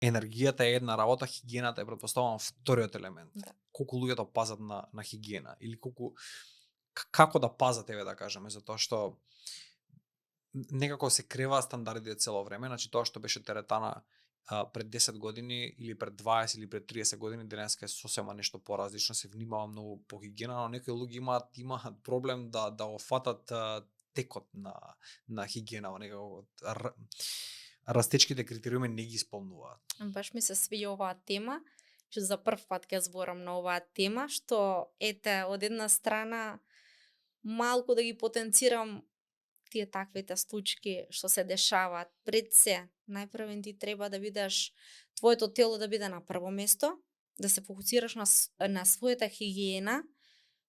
енергијата е една работа, хигиената е претпоставувам вториот елемент. Да. Колку луѓето пазат на хигиена или колку како да пазат, еве да кажеме, затоа што некако се креваа стандардите цело време, значи тоа што беше теретана пред 10 години или пред 20 или пред 30 години, денеска е сосема нешто поразлично, се внимава многу по хигиена, но некои луѓе имаат проблем да офатат текот на хигиена, некако растечките критериуми не ги исполнуваат. Баш ми се свиѓа оваа тема, што за прв пат ќе зборам на оваа тема, што ете од една страна малку да ги потенцирам тие таквите случаи што се дешаваат. Пред се, најпрвен ти треба да бидеш твоето тело да биде на прво место, да се фокусираш на својата хигиена.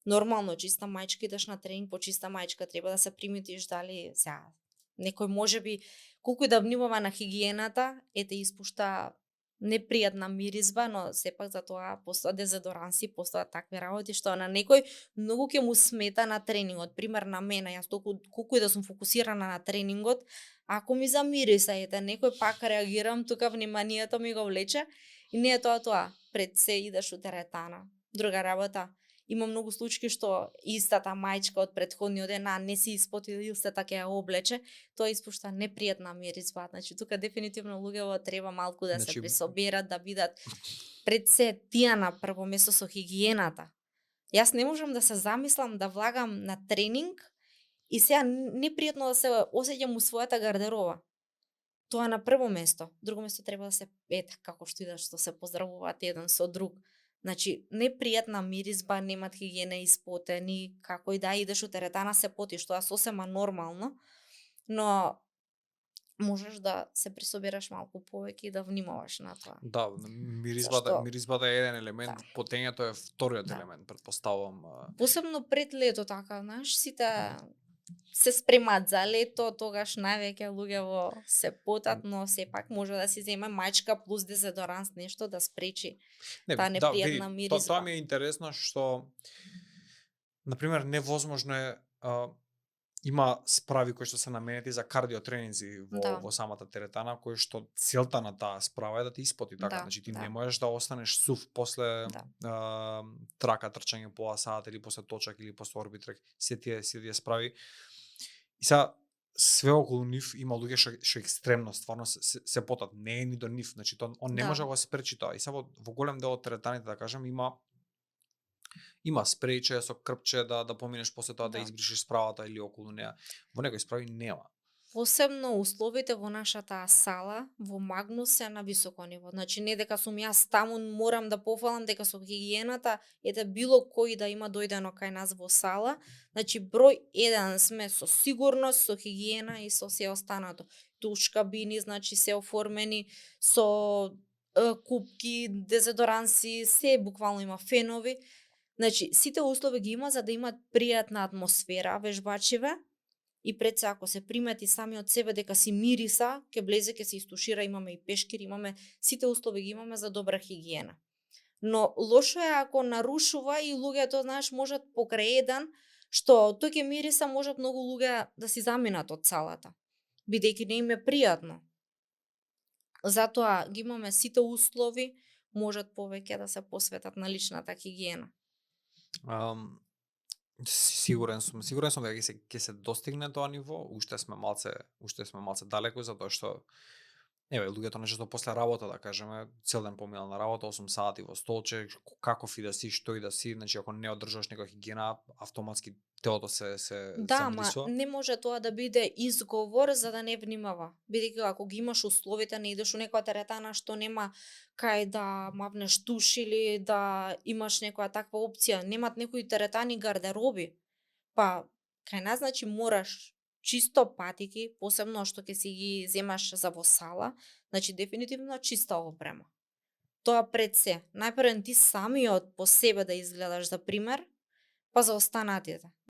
Нормално, чиста мајчка идеш на тренинг, по чиста мајчка треба да се приметиш дали сега некој можеби колку и да внимава на хигиената, ете испушта непријатна миризба, но сепак за тоа постојат дезодоранси, постојат такви работи што на некој многу ќе му смета на тренингот. Пример на мене, јас колку и да сум фокусирана на тренингот, ако ми замириса, ете некој пак реагирам, тука вниманието ми го влече и не е тоа. Пред се идеш у теретана. Друга работа, има многу случаи што истата мајчка од претходниот ден не си испоти илстата ќе ја облече, тоа испушта непријатна миризба. Значи тука дефинитивно луѓето треба малку да се присоберат, да бидат пред се тие на прво место со хигиената. Јас не можам да се замислам да влагам на тренинг и сега непријатно да се осеќам у својата гардероба. Тоа на прво место. Друго место треба да се како што идеш, што се поздравуваат еден со друг. Значи, непријатна миризба, немат хигиена, испотени, како и да идеш у теретана се потиш, тоа сосема нормално, но можеш да се присобераш малку повеќе и да внимаваш на тоа. Да, миризбата е еден елемент, Да. потењето е вториот елемент, претпоставувам. Посебно пред лето така, знаеш, сите се спремаат за лето, тогаш највеќе луѓето се потат, но сепак може да си земе мајчка плюс дезодоранс нешто да спречи таа непријатна миризба. Тоа ми е интересно што например невозможно е има справи кои што се наменети за кардиотренинзи во самата теретана, кои што целта на таа справа е да те испоти така, значи ти не можеш да останеш сув после трака, трчање пола саат или после точак или после орбитрек, се тие справи. И сега све околу нив има луѓе што екстремно стварно се потат, не е ни до нив, значи он не може да го спречи тоа. И сега во голем дел од теретаните да кажем има спрејче со крпче да поминеш после тоа да избришеш справата или околу неа. Во некои справи нема. Посебно условите во нашата сала во Магнус се на високо ниво. Значи не дека сум јас таму морам да пофалам дека со хигиената ете било кој да има дојдено кај нас во сала, значи број 1 сме со сигурност, со хигиена и со се останато. Туш кабини, значи се оформени со купки, дезодоранси, се буквално има фенови. Значи сите услови ги има за да имат пријатна атмосфера вежбачиве. И пред се ако се примети сами од себе дека си мириса, ќе влезе, ќе се истушира, имаме и пешкир, имаме сите услови ги имаме за добра хигиена. Но лошо е ако нарушува и луѓето, знаеш, можат покрај еден, што тој ќе мириса, можат многу луѓе да си заминат од салата, бидејќи не им е пријатно. Затоа ги имаме сите услови, можат повеќе да се посветат на личната хигиена. Сигурен сум дека ќе се достигне тоа ниво, уште сме малце далеку, затоа што еве луѓето нешто после работа да кажеме, цел ден поминал на работа, 8 сати во столче, каков и да си, што и да си, значи ако не одржуваш некоја хигиена, автоматски телото се замрисува. Не може тоа да биде изговор за да не внимава. Бидејќи ако ги имаш условите, не идеш у некоја теретана што нема кај да мавнеш туш или да имаш некоја таква опција, немат некои теретани гардероби. Па кај нас значи мораш чисто патики, посебно што ќе си ги земаш за во сала, значи дефинитивно чиста опрема. Тоа пред се. Најпрвен ти самиот по себе да изгледаш за пример, па за останатите.